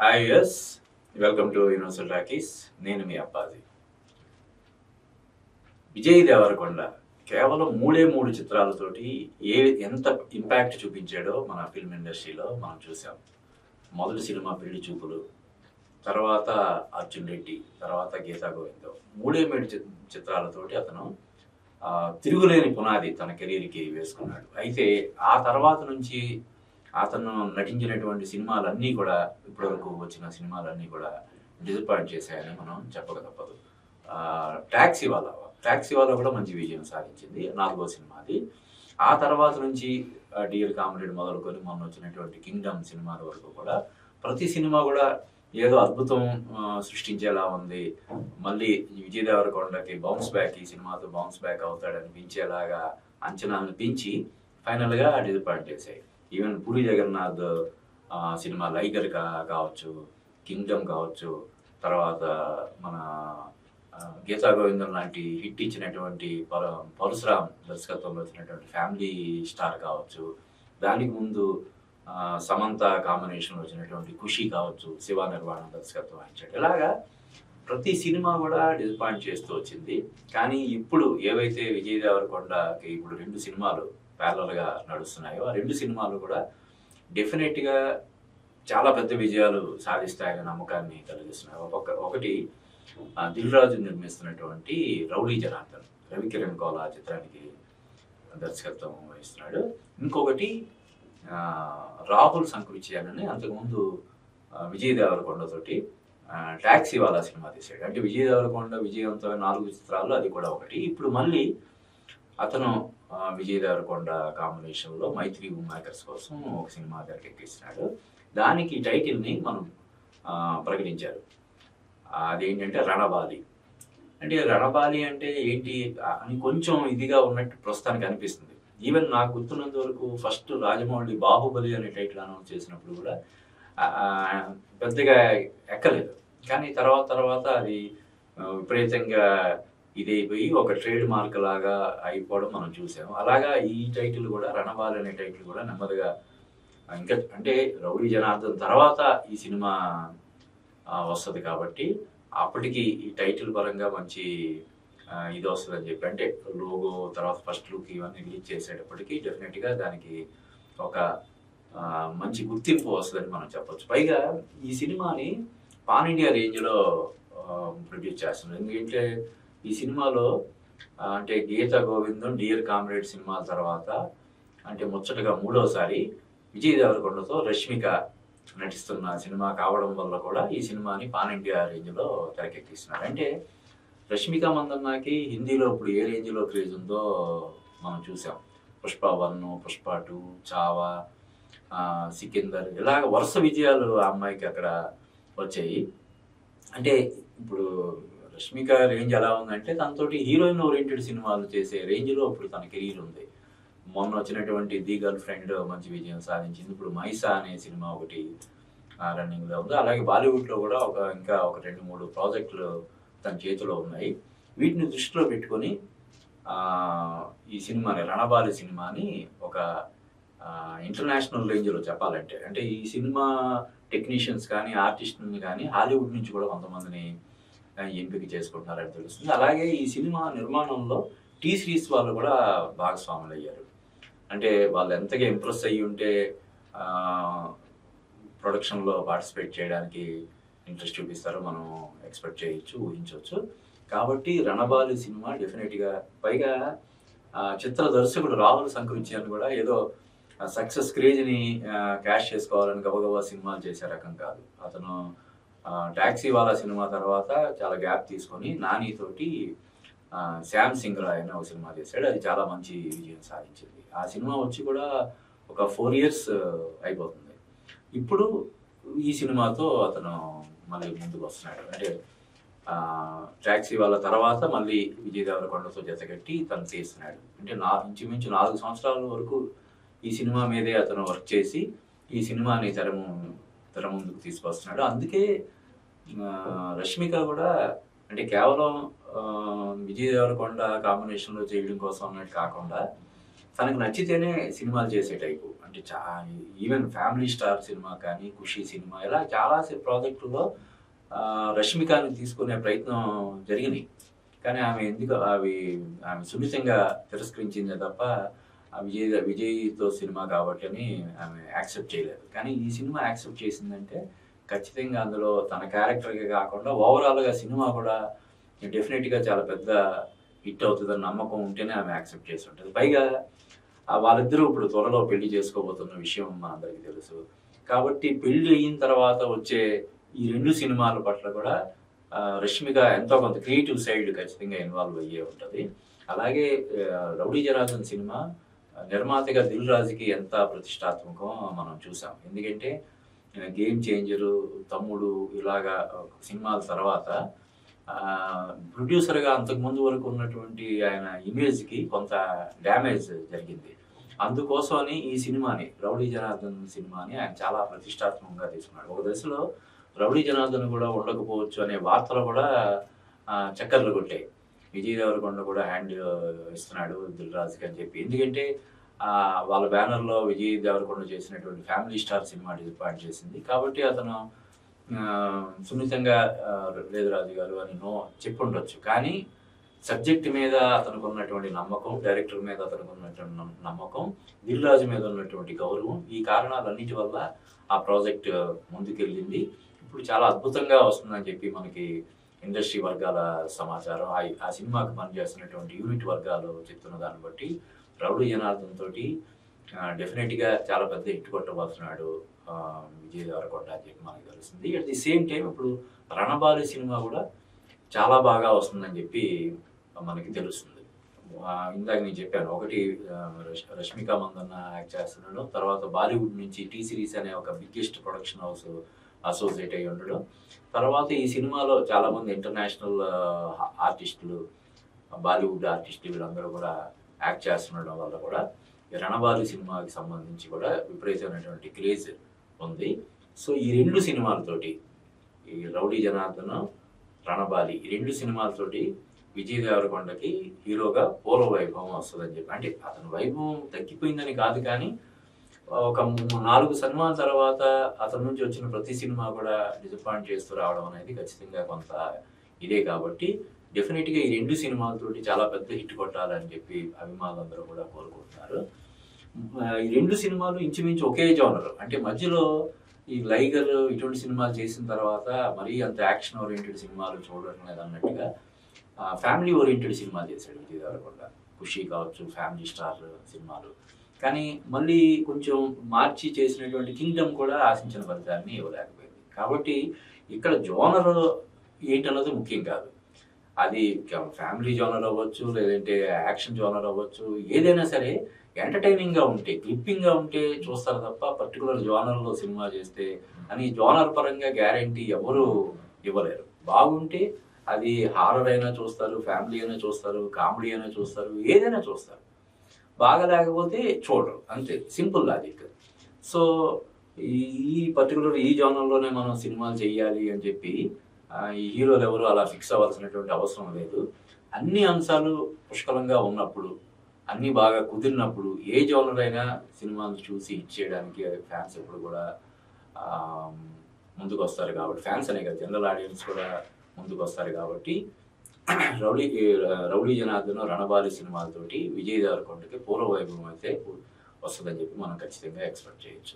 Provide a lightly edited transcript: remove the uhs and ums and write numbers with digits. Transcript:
Hi yes welcome to universal talkies. నేను మీ అప్పాజీ. విజయ్ దేవరకొండ కేవలం మూడు చిత్రాలతోటి ఎంత ఇంపాక్ట్ చూపించాడో మన ఫిల్మ్ ఇండస్ట్రీలో మనం చూసాం. మొదటి సినిమా పెళ్లి చూపులు, తర్వాత అర్జున్ రెడ్డి, తర్వాత గీతా గోవిందం. మూడు చిత్రాలతోటి అతను తిరుగులేని పునాది తన కెరీర్కి వేసుకున్నాడు. అయితే ఆ తర్వాత నుంచి అతను నటించినటువంటి సినిమాలన్నీ కూడా, ఇప్పటివరకు వచ్చిన సినిమాలన్నీ కూడా డిసప్పాయింట్ చేశాయని మనం చెప్పక తప్పదు. ట్యాక్సీ వాళ్ళ కూడా మంచి విజయం సాధించింది, 4వ సినిమాది. ఆ తర్వాత నుంచి డియర్ కామ్రేడ్ మొదలుకొని మొన్న వచ్చినటువంటి కింగ్డమ్ సినిమాల వరకు కూడా ప్రతి సినిమా కూడా ఏదో అద్భుతం సృష్టించేలా ఉంది. మళ్ళీ విజయ్ దేవరకొండకి ఈ సినిమాతో బౌన్స్ బ్యాక్ అవుతాడనిపించేలాగా అంచనాలను పెంచి ఫైనల్గా డిసప్పాయింట్ చేశాయి. ఈవెన్ పూరి జగన్నాథ్ సినిమా లైగర్ కావచ్చు, కింగ్డమ్ కావచ్చు, తర్వాత మన గీతా గోవిందం లాంటి హిట్ ఇచ్చినటువంటి పరశురామ్ దర్శకత్వంలో వచ్చినటువంటి ఫ్యామిలీ స్టార్ కావచ్చు, దానికి ముందు సమంత కాంబినేషన్లో వచ్చినటువంటి ఖుషి కావచ్చు, శివ నిర్వాణ దర్శకత్వం వహించాడు. ఇలాగా ప్రతి సినిమా కూడా డిసప్పాయింట్ చేస్తూ వచ్చింది. కానీ ఇప్పుడు ఏవైతే విజయ్ దేవరకొండకి ఇప్పుడు 2 సినిమాలు ప్యారలల్గా నడుస్తున్నాయో, ఆ 2 సినిమాలు కూడా డెఫినెట్గా చాలా పెద్ద విజయాలు సాధిస్తాయనే నమ్మకాన్ని కలిగిస్తున్నాయి. ఒకటి దిల్ రాజు నిర్మిస్తున్నటువంటి రౌడీ జనార్దన్, రవికిరణ్ కోలా చిత్రానికి దర్శకత్వం వహిస్తున్నాడు. ఇంకొకటి రాహుల్ సంకృత్యాలని అంతకుముందు విజయ్ దేవరకొండతోటి ట్యాక్సీ వాళ్ళ సినిమా తీశాడు. అంటే విజయ్ దేవరకొండ విజయవంతమైన 4 చిత్రాల్లో అది కూడా ఒకటి. ఇప్పుడు మళ్ళీ అతను విజయ్ దేవరకొండ కాంబినేషన్లో మైత్రి మేకర్స్ కోసం ఒక సినిమా తెరకెక్కిస్తున్నాడు. దానికి టైటిల్ని మనం ప్రకటించారు. అదేంటంటే రణబాలి. అంటే రణబాలి అంటే ఏంటి అని కొంచెం ఇదిగా ఉన్నట్టు ప్రస్తుతానికి అనిపిస్తుంది. ఈవెన్ నాకు గుర్తున్నంత వరకు ఫస్ట్ రాజమౌళి బాహుబలి అనే టైటిల్ అనౌన్స్ చేసినప్పుడు కూడా పెద్దగా ఎక్కలేదు. కానీ తర్వాత అది విపరీతంగా ఇదైపోయి ఒక ట్రేడ్ మార్క్ లాగా అయిపోవడం మనం చూసాము. అలాగా ఈ టైటిల్ కూడా, రణబాలి అనే టైటిల్ కూడా నెమ్మదిగా ఇంకా, అంటే రౌడీ జనార్దన్ తర్వాత ఈ సినిమా వస్తుంది కాబట్టి అప్పటికి ఈ టైటిల్ పరంగా మంచి ఇది వస్తుందని చెప్పి, అంటే లోగో తర్వాత ఫస్ట్ లుక్ ఇవన్నీ రిలీజ్ చేసేటప్పటికి డెఫినెట్గా దానికి ఒక మంచి గుర్తింపు వస్తుందని మనం చెప్పొచ్చు. పైగా ఈ సినిమాని పాన్ ఇండియా రేంజ్లో ప్రొడ్యూస్ చేస్తున్నారు. ఎందుకంటే ఈ సినిమాలో అంటే గీతా గోవిందం, డియర్ కామ్రేడ్ సినిమాల తర్వాత అంటే ముచ్చటగా 3వసారి విజయ్ దేవరకొండతో రష్మిక నటిస్తున్న సినిమా కావడం వల్ల కూడా ఈ సినిమాని పాన్ ఇండియా రేంజ్లో తెరకెక్కిస్తున్నారు. అంటే రష్మిక మందన్నకి హిందీలో ఇప్పుడు ఏ రేంజ్లో క్రేజ్ ఉందో మనం చూసాం. పుష్ప 1, పుష్ప 2, చావా, సికిందర్, ఇలాగ వరుస విజయాలు ఆ అమ్మాయికి అక్కడ వచ్చాయి. అంటే ఇప్పుడు రష్మిక రేంజ్ ఎలా ఉందంటే తనతోటి హీరోయిన్ ఓరియంటెడ్ సినిమాలు చేసే రేంజ్లో ఇప్పుడు తన కెరీర్ ఉంది. మొన్న వచ్చినటువంటి ది గర్ల్ ఫ్రెండ్ మంచి విజయం సాధించింది. ఇప్పుడు మైసా అనే సినిమా ఒకటి రన్నింగ్లో ఉంది. అలాగే బాలీవుడ్లో కూడా ఇంకా ఒక 2-3 ప్రాజెక్టులు తన చేతిలో ఉన్నాయి. వీటిని దృష్టిలో పెట్టుకొని ఈ సినిమాని, రణబాలి సినిమాని ఒక ఇంటర్నేషనల్ రేంజ్లో చెప్పాలంటే, అంటే ఈ సినిమా టెక్నీషియన్స్ కానీ ఆర్టిస్టులని కానీ హాలీవుడ్ నుంచి కూడా కొంతమందిని ఎంపిక చేసుకుంటున్నారని తెలుస్తుంది. అలాగే ఈ సినిమా నిర్మాణంలో టీ సిరీస్ వాళ్ళు కూడా భాగస్వాములు అయ్యారు. అంటే వాళ్ళు ఎంతగా ఇంప్రెస్ అయ్యి ఉంటే ప్రొడక్షన్లో పార్టిసిపేట్ చేయడానికి ఇంట్రెస్ట్ చూపిస్తారో మనం ఎక్స్పెక్ట్ చేయొచ్చు, ఊహించవచ్చు. కాబట్టి రణబాలి సినిమా డెఫినెట్గా, పైగా చిత్ర దర్శకుడు రాహుల్ సంకృత్యాన్ని కూడా ఏదో సక్సెస్ క్రేజ్ని క్యాష్ చేసుకోవాలని గబగబా సినిమాలు చేసే రకం కాదు. అతను ట్యాక్సీ వాళ్ళ సినిమా తర్వాత చాలా గ్యాప్ తీసుకొని నానితోటి శ్యామ్ సింగ్ రాయ్ అనే ఒక సినిమా చేశాడు. అది చాలా మంచి విజయం సాధించింది. ఆ సినిమా వచ్చి కూడా ఒక 4 years అయిపోతుంది. ఇప్పుడు ఈ సినిమాతో అతను మళ్ళీ ముందుకు వస్తున్నాడు. అంటే ట్యాక్సీ వాళ్ళ తర్వాత మళ్ళీ విజయ్ దేవరకొండతో జతకట్టి తను చేస్తున్నాడు. అంటే ఇంచుమించు 4 సంవత్సరాల వరకు ఈ సినిమా మీదే అతను వర్క్ చేసి ఈ సినిమాని తెర ముందుకు తీసుకొస్తున్నాడు. అందుకే రష్మిక కూడా అంటే కేవలం విజయ్ దేవరకొండ కాంబినేషన్లో చేయడం కోసం అన్నట్టు కాకుండా తనకు నచ్చితేనే సినిమాలు చేసే టైపు. అంటే అంటే ఈవెన్ ఫ్యామిలీ స్టార్ సినిమా కానీ, 'ఖుషి' సినిమా ఇలా చాలా ప్రాజెక్టుల్లో రష్మికని తీసుకునే ప్రయత్నం జరిగినాయి. కానీ ఆమె సున్నితంగా తిరస్కరించిందే తప్ప విజయ్‌తో సినిమా కాబట్టి అని ఆమె యాక్సెప్ట్ చేయలేదు. కానీ ఈ సినిమా యాక్సెప్ట్ చేసిందంటే ఖచ్చితంగా అందులో తన క్యారెక్టర్‌కే కాకుండా ఓవరాల్‌గా సినిమా కూడా డెఫినిట్‌గా చాలా పెద్ద హిట్ అవుతదని నమ్మకం ఉంటేనే ఆమె యాక్సెప్ట్ చేసి ఉంటది. పైగా వాళ్ళిద్దరూ ఇప్పుడు త్వరలో పెళ్లి చేసుకోబోతున్న విషయం మనందరికీ తెలుసు. కాబట్టి పెళ్లి అయిన తర్వాత వచ్చే ఈ 2 సినిమాల పట్ల కూడా రష్మిక ఎంతో కొంత క్రియేటివ్ సైడ్ ఖచ్చితంగా ఇన్వాల్వ్ అయ్యే ఉంటది. అలాగే 'రౌడీ జనార్దన్' సినిమా నిర్మాతగా 'దిల్ రాజుకి' ఎంత ప్రతిష్టాత్మకమో మనం చూసాం. ఎందుకంటే 'గేమ్ చేంజరు', 'తమ్ముడు' ఇలాగా సినిమాల తర్వాత ప్రొడ్యూసర్‌గా అంతకుముందు వరకు ఉన్నటువంటి ఆయన ఇమేజ్‌కి కొంత డ్యామేజ్ జరిగింది. అందుకోసమని ఈ సినిమాని 'రౌడీ జనార్దన్' సినిమాని ఆయన చాలా ప్రతిష్టాత్మకంగా తీసుకున్నాడు. ఒక దశలో 'రౌడీ జనార్దన్' కూడా ఉండకపోవచ్చు అనే వార్తలు కూడా చక్కర్లు కొట్టాయి. విజయ్ దేవరకొండ కూడా హ్యాండ్ ఇస్తున్నాడు 'దిల్ రాజుకి' అని చెప్పి. ఎందుకంటే వాళ్ళ బ్యానర్‌లో విజయ్ దేవరకొండ చేసినటువంటి 'ఫ్యామిలీ స్టార్' సినిమా డిసప్పాయింట్ చేసింది. కాబట్టి అతను సున్నితంగా లేదు రాజు గారు అని చెప్పుండొచ్చు. కానీ సబ్జెక్ట్ మీద అతనికి ఉన్నటువంటి నమ్మకం, డైరెక్టర్ మీద అతనికి ఉన్నటువంటి నమ్మకం, 'దిల్ రాజు' మీద ఉన్నటువంటి గౌరవం, ఈ కారణాలన్నిటి వల్ల ఆ ప్రాజెక్ట్ ముందుకెళ్ళింది. ఇప్పుడు చాలా అద్భుతంగా వస్తుందని చెప్పి మనకి ఇండస్ట్రీ వర్గాల సమాచారం. ఆ సినిమాకి పనిచేస్తున్నటువంటి యూనిట్ వర్గాలు చెప్తున్న దాన్ని బట్టి 'రౌడీ జనార్దన్' తోటి డెఫినెట్‌గా చాలా పెద్ద హిట్ కొట్టబోతున్నాడు విజయ్ దేవరకొండ అని చెప్పి మనకు తెలుస్తుంది. అట్ ది సేమ్ టైం ఇప్పుడు 'రణబాలి' సినిమా కూడా చాలా బాగా వస్తుందని చెప్పి మనకి తెలుస్తుంది. ఇందాక నేను చెప్పాను. ఒకటి రష్మిక మందన్న యాక్ట్ చేస్తున్నాడు. తర్వాత బాలీవుడ్ నుంచి టీ సిరీస్ అనే ఒక బిగ్గెస్ట్ ప్రొడక్షన్ హౌస్ అసోసియేట్ అయ్యి ఉండడం. తర్వాత ఈ సినిమాలో చాలామంది ఇంటర్నేషనల్ ఆర్టిస్టులు, బాలీవుడ్ ఆర్టిస్టులు వీళ్ళందరూ కూడా యాక్ట్ చేస్తుండడం వల్ల కూడా ఈ 'రణబాలి' సినిమాకి సంబంధించి కూడా విపరీతమైనటువంటి క్రేజ్ ఉంది. సో ఈ 2 సినిమాలతోటి, ఈ 'రౌడీ జనార్దన్', 'రణబాలి' ఈ 2 సినిమాలతోటి విజయ్ దేవరకొండకి హీరోగా పూర్వ వైభవం వస్తుందని చెప్పి. అంటే అతని వైభవం తగ్గిపోయిందని కాదు, కానీ ఒక 4 సినిమాల తర్వాత అతని నుంచి వచ్చిన ప్రతి సినిమా కూడా డిసప్పాయింట్ చేస్తూ రావడం అనేది ఖచ్చితంగా కొంత ఇదే. కాబట్టి డెఫినెట్‌గా ఈ 2 సినిమాలతోటి చాలా పెద్ద హిట్ కొట్టాలని చెప్పి అభిమానులందరూ కూడా కోరుకుంటున్నారు. ఈ 2 సినిమాలు ఇంచుమించు ఒకే జోనర్. అంటే మధ్యలో ఈ 'లైగర్' ఇటువంటి సినిమాలు చేసిన తర్వాత మరీ అంత యాక్షన్ ఓరియెంటెడ్ సినిమాలు చూడడం లేదన్నట్టుగా ఫ్యామిలీ ఓరియెంటెడ్ సినిమాలు చేశాడు విజయ్ దేవరకొండ. 'ఖుషి' కావచ్చు, ఫ్యామిలీ స్టార్ సినిమాలు. కానీ మళ్ళీ కొంచెం మార్చి చేసినటువంటి 'కింగ్డమ్' కూడా ఆశించిన ఫలితాన్ని ఇవ్వలేకపోయింది. కాబట్టి ఇక్కడ జోనర్ ఏంటన్నది ముఖ్యం కాదు. అది ఫ్యామిలీ జోనర్ అవ్వచ్చు, లేదంటే యాక్షన్ జోనర్ అవ్వచ్చు, ఏదైనా సరే ఎంటర్‌టైనింగ్‌గా ఉంటే, క్లిప్పింగ్‌గా ఉంటే చూస్తారు తప్ప పర్టికులర్ జోనర్‌లో సినిమా చేస్తే అని జోనర్ పరంగా గ్యారంటీ ఎవరు ఇవ్వలేరు. బాగుంటే అది హారర్ అయినా చూస్తారు, ఫ్యామిలీ అయినా చూస్తారు, కామెడీ అయినా చూస్తారు, ఏదైనా చూస్తారు. బాగా లేకపోతే చూడరు. అంతే, సింపుల్ లాజిక్. సో ఈ పర్టికులర్ ఈ జోనర్‌లోనే మనం సినిమాలు చేయాలి అని చెప్పి ఈ హీరోలు ఎవరు అలా ఫిక్స్ అవ్వాల్సినటువంటి అవసరం లేదు. అన్ని అంశాలు పుష్కలంగా ఉన్నప్పుడు, అన్నీ బాగా కుదిరినప్పుడు ఏ జోనర్ అయినా సినిమాలు చూసి ఇచ్చేయడానికి ఫ్యాన్స్ ఎప్పుడు కూడా ముందుకొస్తారు. కాబట్టి ఫ్యాన్స్ అనే కాదు, జనరల్ ఆడియన్స్ కూడా ముందుకొస్తారు. కాబట్టి 'రౌడీ జనార్దన్', 'రణబాలి' సినిమాలతోటి విజయ్ దేవరకొండకి పూర్వ వైభవం అయితే వస్తుందని చెప్పి మనం ఖచ్చితంగా ఎక్స్పెక్ట్ చేయొచ్చు.